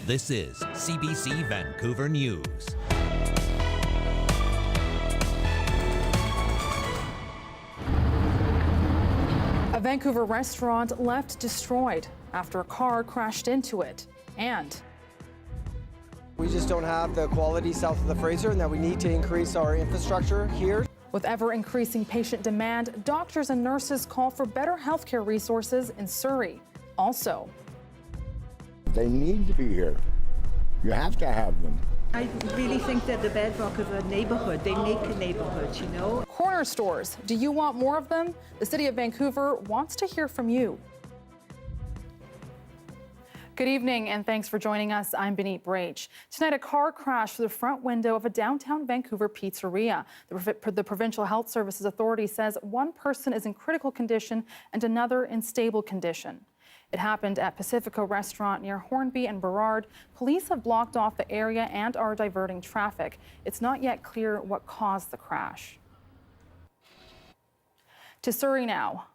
This is CBC Vancouver News. A Vancouver restaurant left destroyed after a car crashed into it. And we just don't have the quality south of the Fraser, and that we need to increase our infrastructure here. with ever-increasing patient demand, doctors and nurses call for better healthcare resources in Surrey. Also, they need to be here. You have to have them. I really think they're the bedrock of a neighborhood. They make a neighborhood, you know. corner stores, do you want more of them? The City of Vancouver wants to hear from you. Good evening and thanks for joining us. I'm Baneet Braich. Tonight, a car crashed through the front window of a downtown Vancouver pizzeria. The Provincial Health Services Authority says one person is in critical condition and another in stable condition. It happened at Pacifico Restaurant near Hornby and Burrard. Police have blocked off the area and are diverting traffic. It's not yet clear what caused the crash. To Surrey now.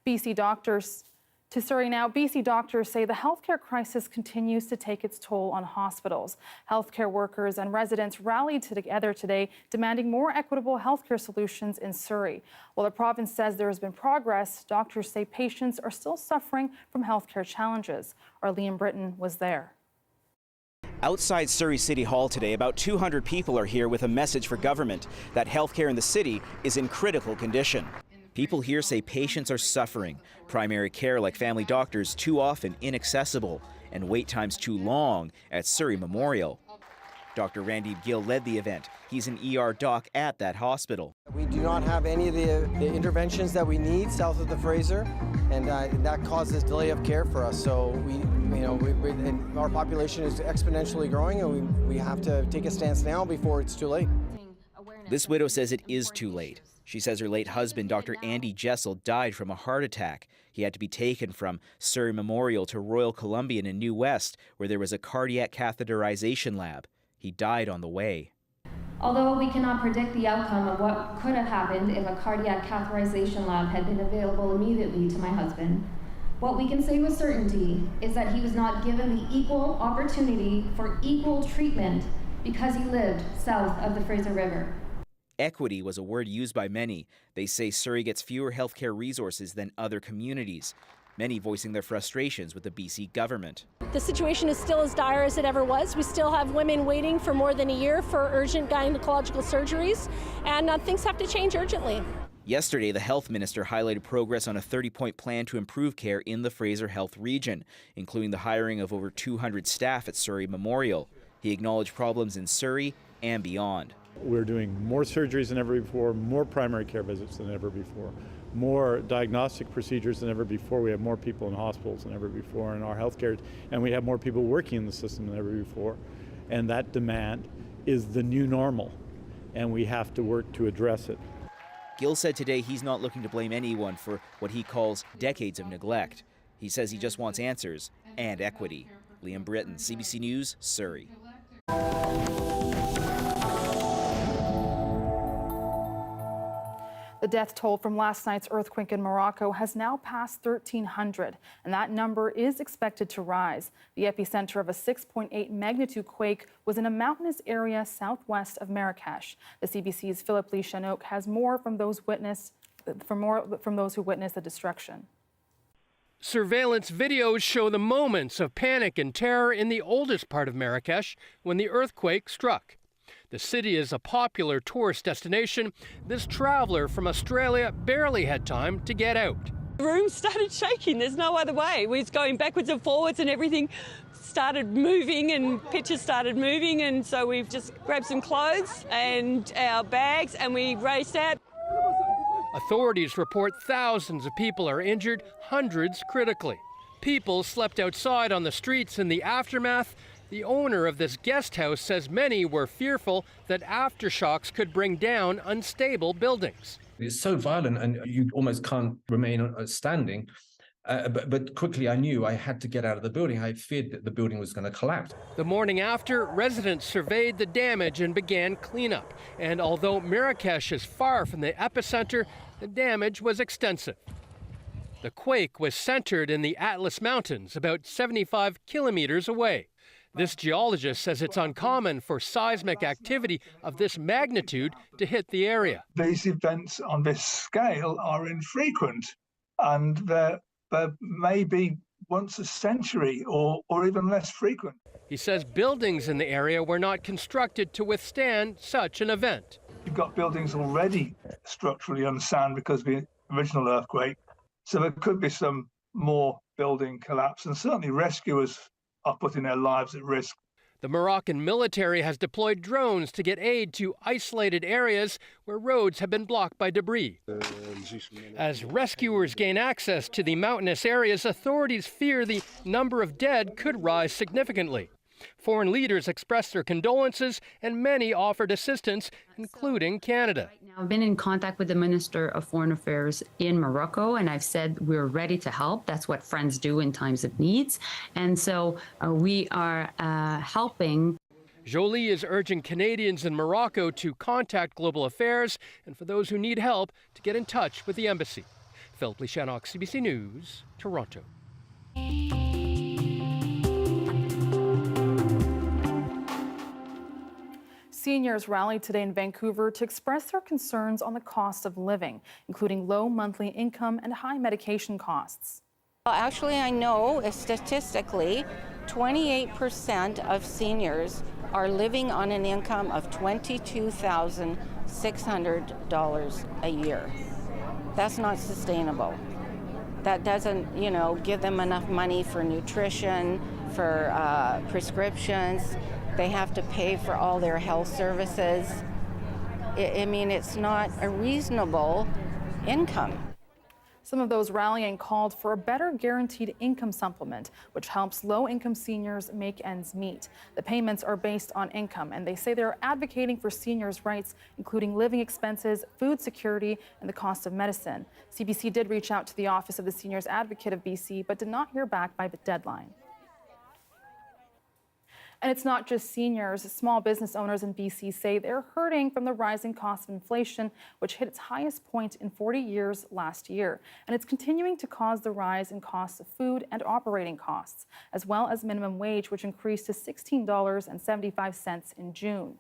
BC doctors say the healthcare crisis continues to take its toll on hospitals. Healthcare workers and residents rallied together today, demanding more equitable healthcare solutions in Surrey. While the province says there has been progress, doctors say patients are still suffering from healthcare challenges. Our Liam Britton was there. Outside Surrey City Hall today, about 200 people are here with a message for government that healthcare in the city is in critical condition. People here say patients are suffering. Primary care, like family doctors, too often inaccessible, and wait times too long at Surrey Memorial. Dr. Randy Gill led the event. He's an ER doc at that hospital. We do not have any of the interventions that we need south of the Fraser, and that causes delay of care for us. So and our population is exponentially growing, and we have to take a stance now before it's too late. This widow says it is too late. She says her late husband, Dr. Andy Jessel, died from a heart attack. He had to be taken from Surrey Memorial to Royal Columbian in New West, where there was a cardiac catheterization lab. He died on the way. Although we cannot predict the outcome of what could have happened if a cardiac catheterization lab had been available immediately to my husband, what we can say with certainty is that he was not given the equal opportunity for equal treatment because he lived south of the Fraser River. Equity was a word used by many. They say Surrey gets fewer healthcare resources than other communities, many voicing their frustrations with the BC government. The situation is still as dire as it ever was. We still have women waiting for more than a year for urgent gynecological surgeries, and things have to change urgently. Yesterday, the health minister highlighted progress on a 30-point plan to improve care in the Fraser Health region, including the hiring of over 200 staff at Surrey Memorial. He acknowledged problems in Surrey and beyond. We're doing more surgeries than ever before, more primary care visits than ever before, more diagnostic procedures than ever before. We have more people in hospitals than ever before in our healthcare, and we have more people working in the system than ever before. And that demand is the new normal, and we have to work to address it. Gill said today he's not looking to blame anyone for what he calls decades of neglect. He says he just wants answers and equity. Liam Britton, CBC News, Surrey. The death toll from last night's earthquake in Morocco has now passed 1,300, and that number is expected to rise. The epicenter of a 6.8 magnitude quake was in a mountainous area southwest of Marrakesh. The CBC's Philip Lee Chanook has more from those who witnessed the destruction. Surveillance videos show the moments of panic and terror in the oldest part of Marrakesh when the earthquake struck. The city is a popular tourist destination. This traveler from Australia barely had time to get out. The room started shaking. There's no other way. We was going backwards and forwards and everything started moving and pictures started moving, and so we've just grabbed some clothes and our bags and we raced out. Authorities report thousands of people are injured, hundreds critically. People slept outside on the streets in the aftermath. The owner of this guest house says many were fearful that aftershocks could bring down unstable buildings. It's so violent and you almost can't remain standing. But quickly I knew I had to get out of the building. I feared that the building was going to collapse. The morning after, residents surveyed the damage and began cleanup. And although Marrakesh is far from the epicenter, the damage was extensive. The quake was centered in the Atlas Mountains, about 75 kilometers away. This geologist says it's uncommon for seismic activity of this magnitude to hit the area. These events on this scale are infrequent, and they're maybe once a century or even less frequent. He says buildings in the area were not constructed to withstand such an event. You've got buildings already structurally unsound because of the original earthquake, so there could be some more building collapse, and certainly rescuers are putting their lives at risk. The Moroccan military has deployed drones to get aid to isolated areas where roads have been blocked by debris. As rescuers gain access to the mountainous areas, authorities fear the number of dead could rise significantly. Foreign leaders expressed their condolences, and many offered assistance, including Canada. I've been in contact with the Minister of Foreign Affairs in Morocco, and I've said we're ready to help. That's what friends do in times of needs. And so we are helping. Jolie is urging Canadians in Morocco to contact Global Affairs, and for those who need help, to get in touch with the embassy. Philip Lishanok, CBC News, Toronto. Seniors rallied today in Vancouver to express their concerns on the cost of living, including low monthly income and high medication costs. Well, actually, I know statistically 28% of seniors are living on an income of $22,600 a year. That's not sustainable. That doesn't, give them enough money for nutrition, for prescriptions. They have to pay for all their health services. It's not a reasonable income. Some of those rallying called for a better guaranteed income supplement, which helps low-income seniors make ends meet. The payments are based on income, and they say they're advocating for seniors' rights, including living expenses, food security, and the cost of medicine. CBC did reach out to the Office of the Seniors Advocate of BC, but did not hear back by the deadline. And it's not just seniors. Small business owners in BC say they're hurting from the rising cost of inflation, which hit its highest point in 40 years last year. And it's continuing to cause the rise in costs of food and operating costs, as well as minimum wage, which increased to $16.75 in June.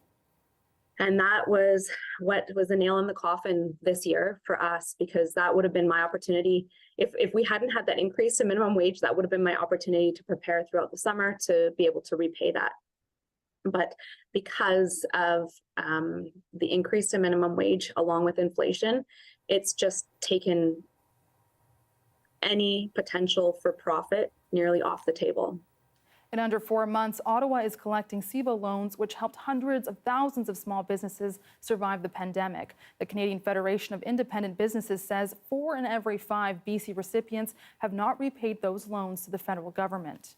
And that was what was a nail in the coffin this year for us, because that would have been my opportunity. If we hadn't had that increase in minimum wage, that would have been my opportunity to prepare throughout the summer to be able to repay that. But because of the increase in minimum wage along with inflation, it's just taken any potential for profit nearly off the table. In under 4 months, Ottawa is collecting CBO loans, which helped hundreds of thousands of small businesses survive the pandemic. The Canadian Federation of Independent Businesses says 4 in every 5 BC recipients have not repaid those loans to the federal government.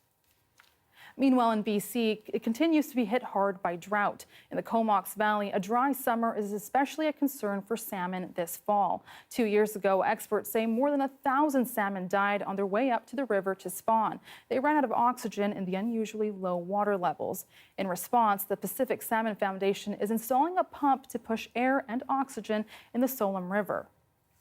Meanwhile, in BC, it continues to be hit hard by drought. In the Comox Valley, a dry summer is especially a concern for salmon this fall. 2 years ago, experts say more than 1,000 salmon died on their way up to the river to spawn. They ran out of oxygen in the unusually low water levels. In response, the Pacific Salmon Foundation is installing a pump to push air and oxygen in the Solom River.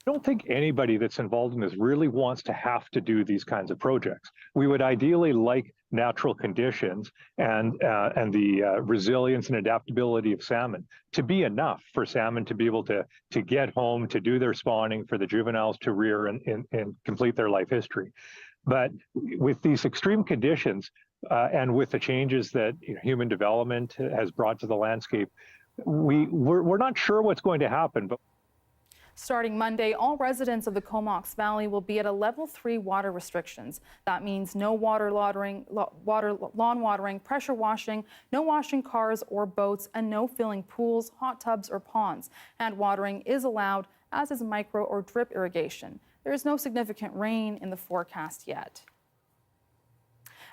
I don't think anybody that's involved in this really wants to have to do these kinds of projects. We would ideally like natural conditions and the resilience and adaptability of salmon to be enough for salmon to be able to get home, to do their spawning, for the juveniles to rear and complete their life history. But with these extreme conditions and with the changes that human development has brought to the landscape, we're not sure what's going to happen. But starting Monday, all residents of the Comox Valley will be at a level 3 water restrictions. That means no lawn watering, pressure washing, no washing cars or boats, and no filling pools, hot tubs, or ponds. Hand watering is allowed, as is micro or drip irrigation. There is no significant rain in the forecast yet.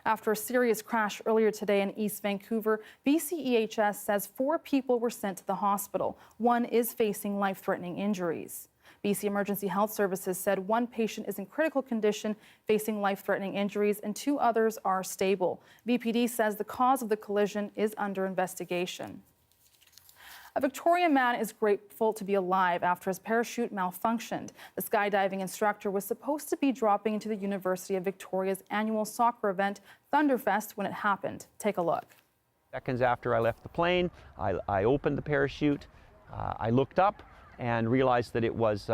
After a serious crash earlier today in East Vancouver, BCEHS says 4 people were sent to the hospital. 1 is facing life-threatening injuries. BC Emergency Health Services said 1 patient is in critical condition, facing life-threatening injuries, and 2 others are stable. BPD says the cause of the collision is under investigation. A Victorian man is grateful to be alive after his parachute malfunctioned. The skydiving instructor was supposed to be dropping into the University of Victoria's annual soccer event, Thunderfest, when it happened. Take a look. Seconds after I left the plane, I opened the parachute, I looked up and realized that it was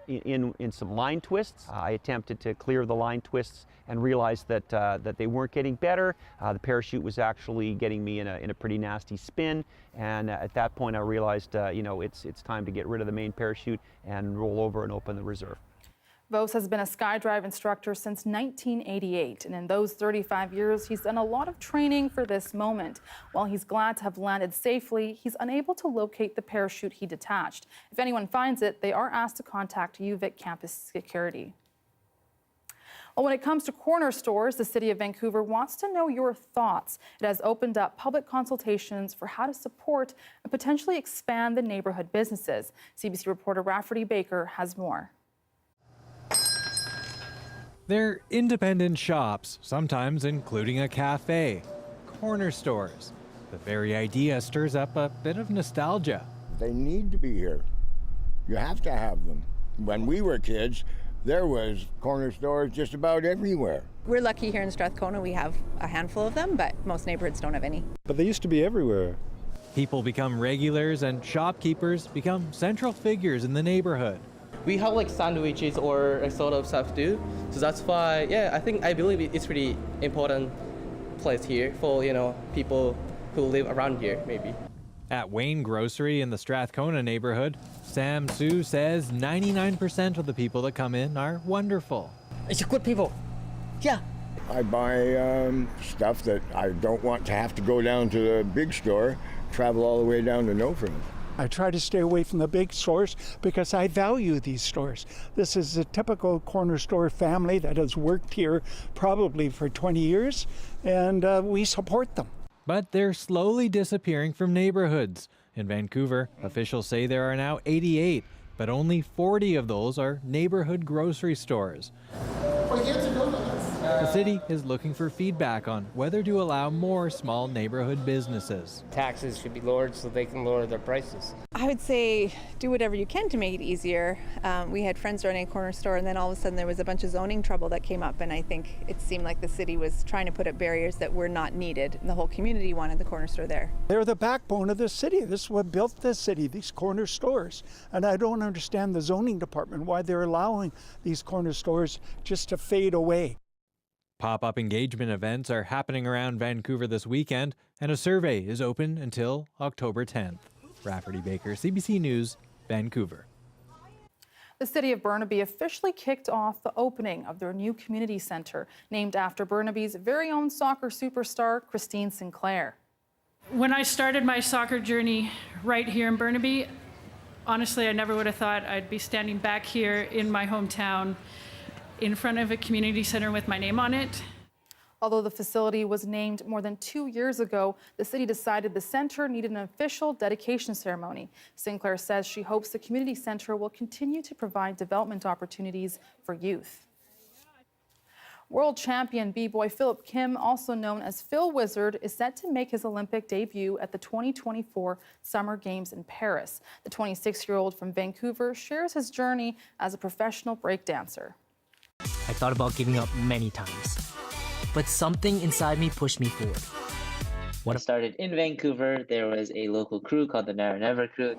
in some line twists. I attempted to clear the line twists and realized that they weren't getting better. The parachute was actually getting me in a pretty nasty spin, and at that point I realized it's time to get rid of the main parachute and roll over and open the reserve. Vos has been a skydive instructor since 1988, and in those 35 years, he's done a lot of training for this moment. While he's glad to have landed safely, he's unable to locate the parachute he detached. If anyone finds it, they are asked to contact UVic campus security. Well, when it comes to corner stores, the City of Vancouver wants to know your thoughts. It has opened up public consultations for how to support and potentially expand the neighborhood businesses. CBC reporter Rafferty Baker has more. They're independent shops, sometimes including a cafe, corner stores. The very idea stirs up a bit of nostalgia. They need to be here. You have to have them. When we were kids, there was corner stores just about everywhere. We're lucky here in Strathcona. We have a handful of them, but most neighborhoods don't have any. But they used to be everywhere. People become regulars and shopkeepers become central figures in the neighborhood. We have like sandwiches or a sort of stuff too. So that's why, I believe it's really important place here for, people who live around here, maybe. At Wayne Grocery in the Strathcona neighborhood, Sam Sue says 99% of the people that come in are wonderful. It's good people. Yeah. I buy stuff that I don't want to have to go down to the big store, travel all the way down to No Frills. I try to stay away from the big stores because I value these stores. This is a typical corner store family that has worked here probably for 20 years, and we support them. But they're slowly disappearing from neighborhoods. In Vancouver, officials say there are now 88, but only 40 of those are neighborhood grocery stores. The city is looking for feedback on whether to allow more small neighborhood businesses. Taxes should be lowered so they can lower their prices. I would say do whatever you can to make it easier. We had friends running a corner store, and then all of a sudden there was a bunch of zoning trouble that came up, and I think it seemed like the city was trying to put up barriers that were not needed. And the whole community wanted the corner store there. They're the backbone of the city. This is what built this city, these corner stores. And I don't understand the zoning department, why they're allowing these corner stores just to fade away. Pop-up engagement events are happening around Vancouver this weekend, and a survey is open until October 10th. Rafferty Baker, CBC News, Vancouver. The City of Burnaby officially kicked off the opening of their new community centre, named after Burnaby's very own soccer superstar, Christine Sinclair. When I started my soccer journey right here in Burnaby, honestly, I never would have thought I'd be standing back here in my hometown in front of a community center with my name on it. Although the facility was named more than 2 years ago, the city decided the center needed an official dedication ceremony. Sinclair says she hopes the community center will continue to provide development opportunities for youth. World champion b-boy Philip Kim, also known as Phil Wizard, is set to make his Olympic debut at the 2024 Summer Games in Paris. The 26-year-old from Vancouver shares his journey as a professional breakdancer. I thought about giving up many times, but something inside me pushed me forward. When I started in Vancouver, there was a local crew called the Now or Never crew.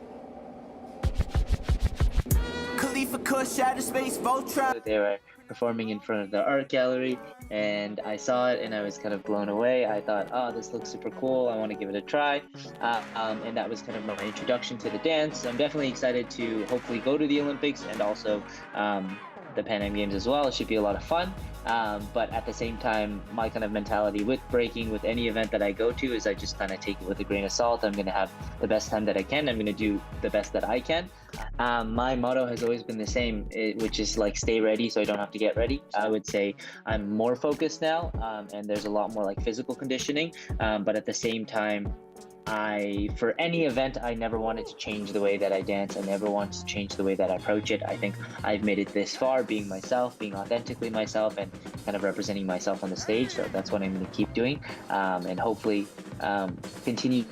They were performing in front of the art gallery, and I saw it and I was kind of blown away. I thought, oh, this looks super cool. I want to give it a try. And that was kind of my introduction to the dance. I'm definitely excited to hopefully go to the Olympics and also the Pan Am Games as well. It should be a lot of fun. But at the same time, my kind of mentality with breaking, with any event that I go to, is I just kind of take it with a grain of salt. I'm going to have the best time that I can. I'm going to do the best that I can. My motto has always been the same, which is like stay ready so I don't have to get ready. I would say I'm more focused now, and there's a lot more like physical conditioning. But at the same time, for any event, I never wanted to change the way that I dance. I never wanted to change the way that I approach it. I think I've made it this far, being myself, being authentically myself, and kind of representing myself on the stage. So that's what I'm going to keep doing, and hopefully continue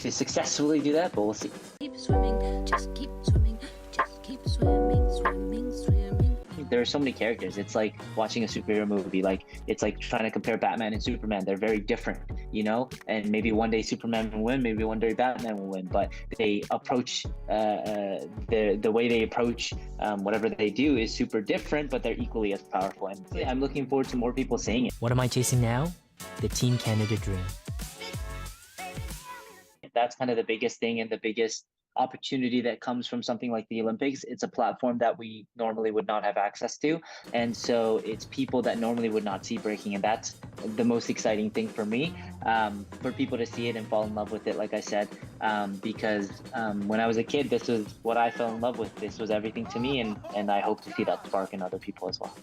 to successfully do that, but we'll see. Keep swimming, just keep swimming, just keep swimming, swimming, swimming. There are so many characters. It's like watching a superhero movie. Like, it's like trying to compare Batman and Superman. They're very different, you know? And maybe one day Superman will win, maybe one day Batman will win, but they approach, the way they approach whatever they do is super different, but they're equally as powerful. And I'm looking forward to more people saying it. What am I chasing now? The Team Canada dream. That's kind of the biggest thing and the biggest opportunity that comes from something like the Olympics. It's a platform that we normally would not have access to, and so it's people that normally would not see breaking, and that's the most exciting thing for me, for people to see it and fall in love with it, like I said, because when I was a kid, this was what I fell in love with. This was everything to me, and I hope to see that spark in other people as well.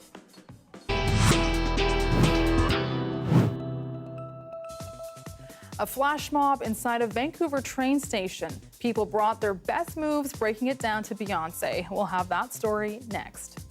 A flash mob inside a Vancouver train station. People brought their best moves, breaking it down to Beyonce. We'll have that story next.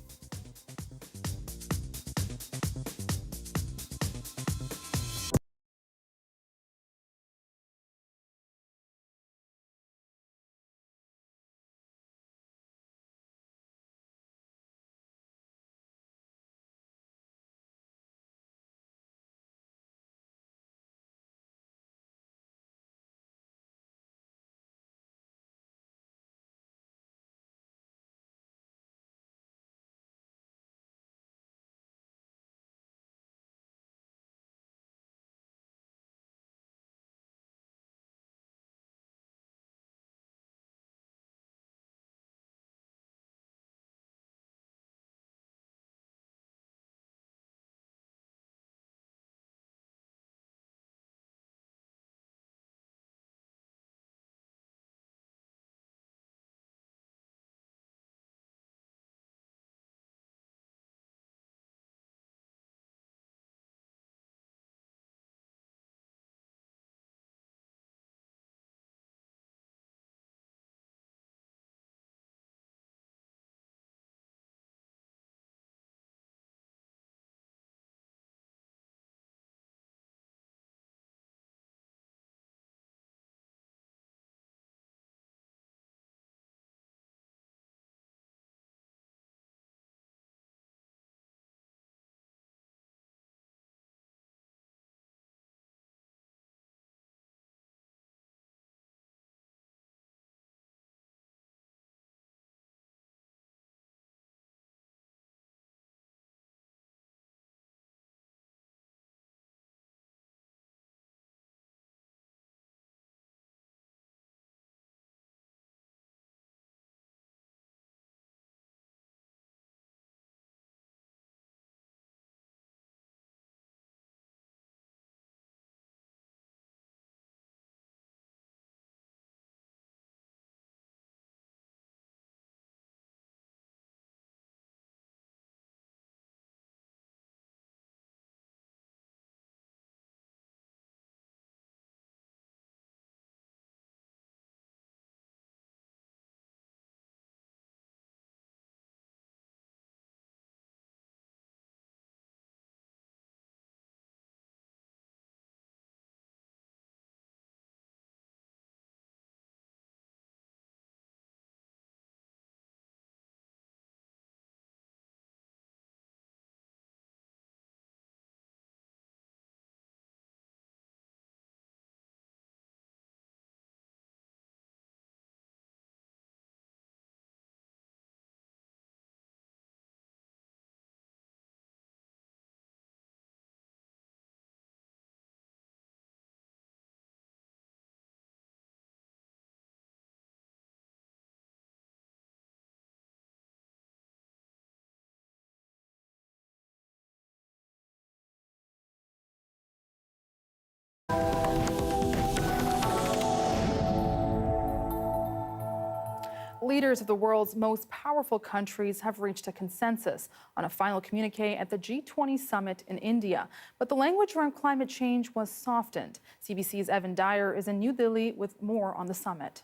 Leaders of the world's most powerful countries have reached a consensus on a final communique at the G20 summit in India. But the language around climate change was softened. CBC's Evan Dyer is in New Delhi with more on the summit.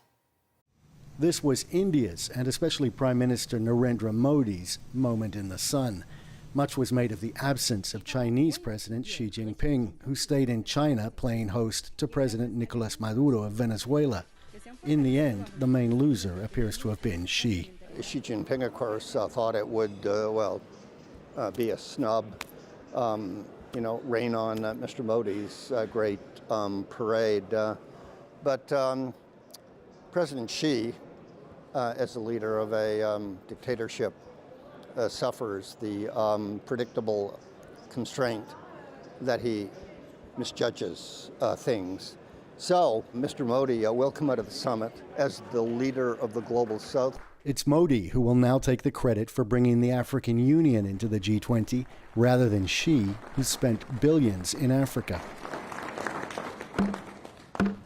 This was India's and especially Prime Minister Narendra Modi's moment in the sun. Much was made of the absence of Chinese President Xi Jinping, who stayed in China playing host to President Nicolas Maduro of Venezuela. In the end, the main loser appears to have been Xi. Xi Jinping, of course, thought it would, be a snub, rain on Mr. Modi's great parade. But President Xi, as the leader of a dictatorship, suffers the predictable constraint that he misjudges things. So Mr. Modi will come out of the summit as the leader of the global South. It's Modi who will now take the credit for bringing the African Union into the G20, rather than Xi, who spent billions in Africa.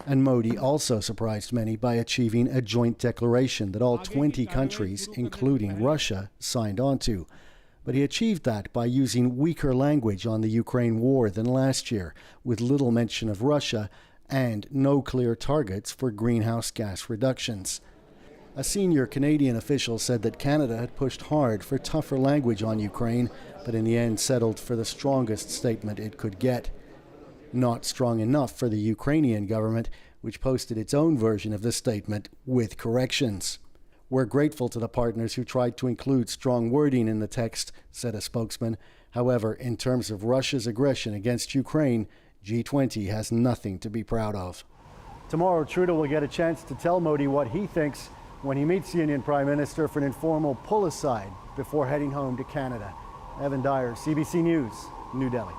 And Modi also surprised many by achieving a joint declaration that all 20 countries, including Russia, signed onto. But he achieved that by using weaker language on the Ukraine war than last year, with little mention of Russia and no clear targets for greenhouse gas reductions. A senior Canadian official said that Canada had pushed hard for tougher language on Ukraine, but in the end settled for the strongest statement it could get. Not strong enough for the Ukrainian government, which posted its own version of the statement with corrections. We're grateful to the partners who tried to include strong wording in the text, said a spokesman. However, in terms of Russia's aggression against Ukraine, G20 has nothing to be proud of. Tomorrow, Trudeau will get a chance to tell Modi what he thinks when he meets the Indian Prime Minister for an informal pull-aside before heading home to Canada. Evan Dyer, CBC News, New Delhi.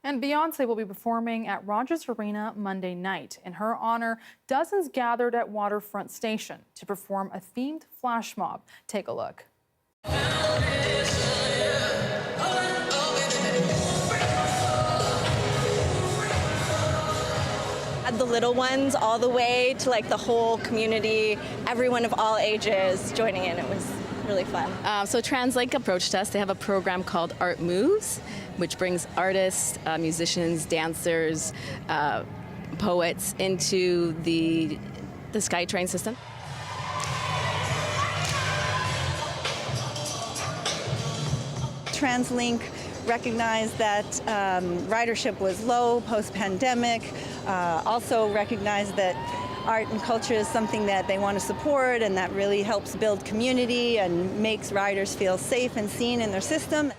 And Beyoncé will be performing at Rogers Arena Monday night. In her honor, dozens gathered at Waterfront Station to perform a themed flash mob. Take a look. The little ones all the way to like the whole community, everyone of all ages joining in. It was really fun. So TransLink approached us. They have a program called Art Moves, which brings artists, musicians, dancers, poets into the SkyTrain system. TransLink recognized that ridership was low post-pandemic, also recognized that art and culture is something that they want to support and that really helps build community and makes riders feel safe and seen in their system.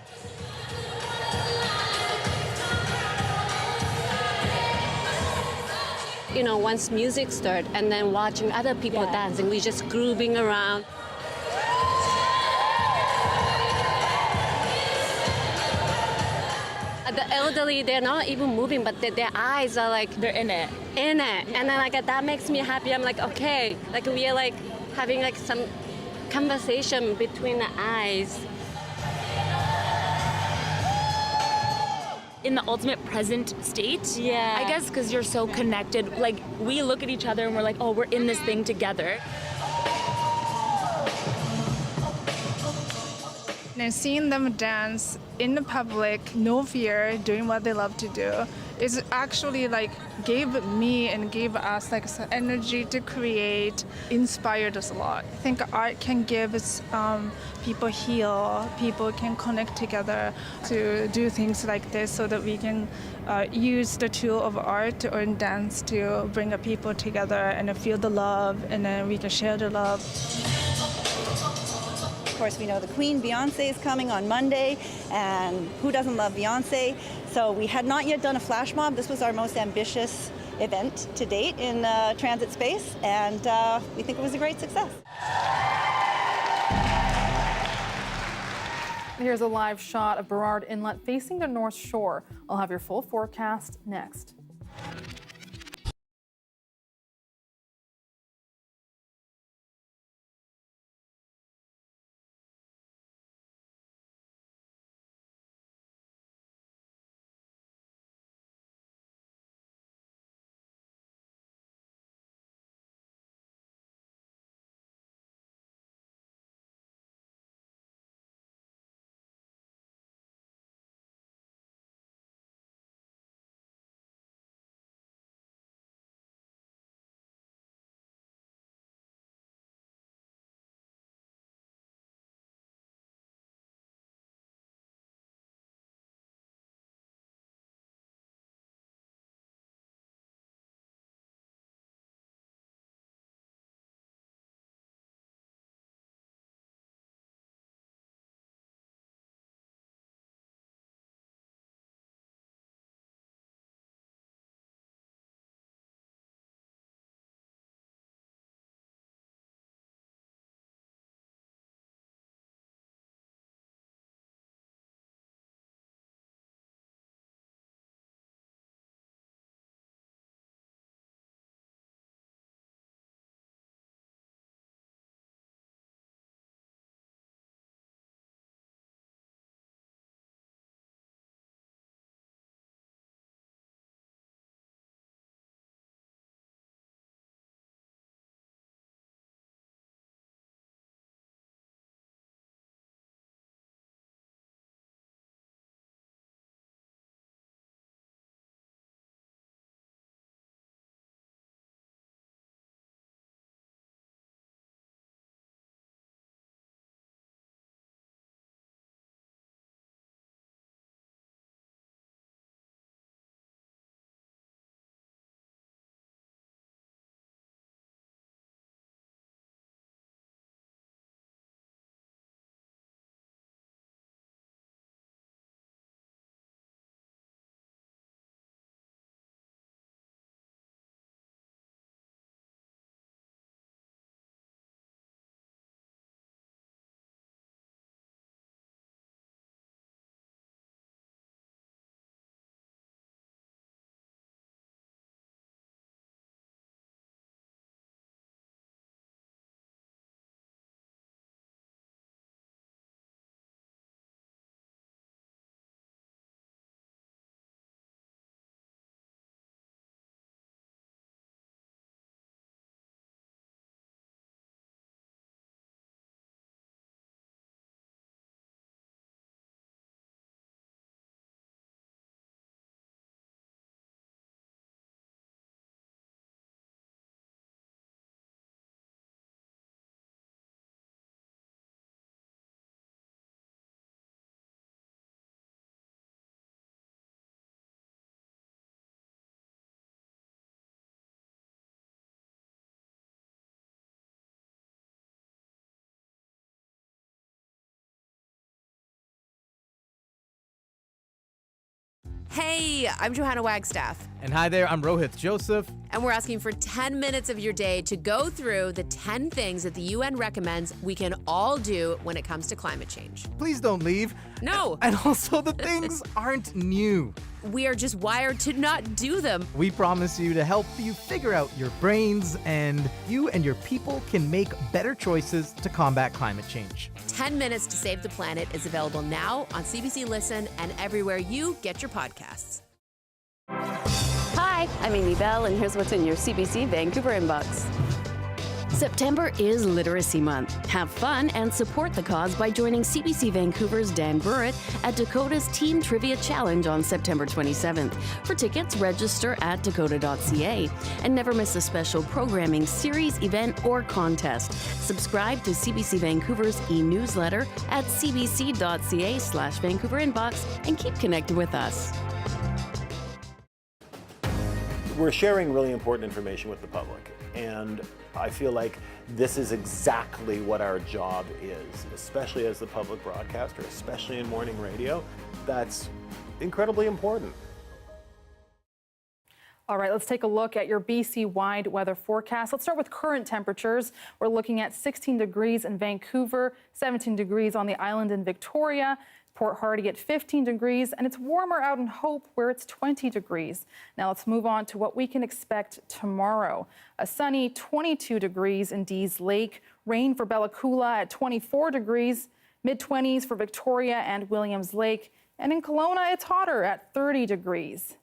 You know, once music started and then watching other people dancing, we just grooving around. The elderly, they're not even moving, but their eyes are like... They're in it. In it. Yeah. And then like that makes me happy. I'm like, okay, like we are like having like some conversation between the eyes. In the ultimate present state. Yeah. I guess because you're so connected. Like we look at each other and we're like, oh, we're in this thing together. And seeing them dance in the public, no fear, doing what they love to do, is actually like gave me and gave us like some energy to create, inspired us a lot. I think art can give people heal, people can connect together to do things like this so that we can use the tool of art or dance to bring the people together and feel the love, and then we can share the love. Of course, we know the Queen, Beyonce, is coming on Monday, and who doesn't love Beyonce? So we had not yet done a flash mob. This was our most ambitious event to date in transit space, and we think it was a great success. Here's a live shot of Burrard Inlet facing the North Shore. I'll have your full forecast next. Hey, I'm Johanna Wagstaff. And hi there, I'm Rohit Joseph. And we're asking for 10 minutes of your day to go through the 10 things that the UN recommends we can all do when it comes to climate change. Please don't leave. No. And also, the things aren't new. We are just wired to not do them. We promise you to help you figure out your brains, and you and your people can make better choices to combat climate change. 10 Minutes to Save the Planet is available now on CBC Listen and everywhere you get your podcasts. Hi, I'm Amy Bell, and here's what's in your CBC Vancouver inbox. September is Literacy Month. Have fun and support the cause by joining CBC Vancouver's Dan Burritt at Dakota's Teen Trivia Challenge on September 27th. For tickets, register at dakota.ca. And never miss a special programming, series, event, or contest. Subscribe to CBC Vancouver's e-newsletter at cbc.ca/Vancouver inbox and keep connected with us. We're sharing really important information with the public, and I feel like this is exactly what our job is, especially as the public broadcaster, especially in morning radio. That's incredibly important. All right, let's take a look at your BC-wide weather forecast. Let's start with current temperatures. We're looking at 16 degrees in Vancouver, 17 degrees on the island in Victoria, Port Hardy at 15 degrees, and it's warmer out in Hope where it's 20 degrees. Now let's move on to what we can expect tomorrow. A sunny 22 degrees in Dease Lake, rain for Bella Coola at 24 degrees, mid-20s for Victoria and Williams Lake, and in Kelowna it's hotter at 30 degrees.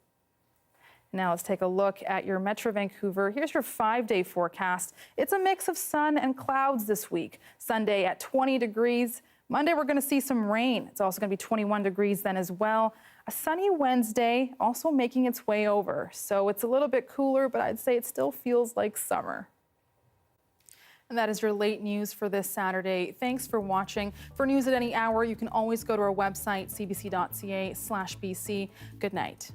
Now let's take a look at your Metro Vancouver. Here's your 5-day forecast. It's a mix of sun and clouds this week. Sunday at 20 degrees. Monday, we're going to see some rain. It's also going to be 21 degrees then as well. A sunny Wednesday also making its way over. So it's a little bit cooler, but I'd say it still feels like summer. And that is your late news for this Saturday. Thanks for watching. For news at any hour, you can always go to our website, cbc.ca/BC. Good night.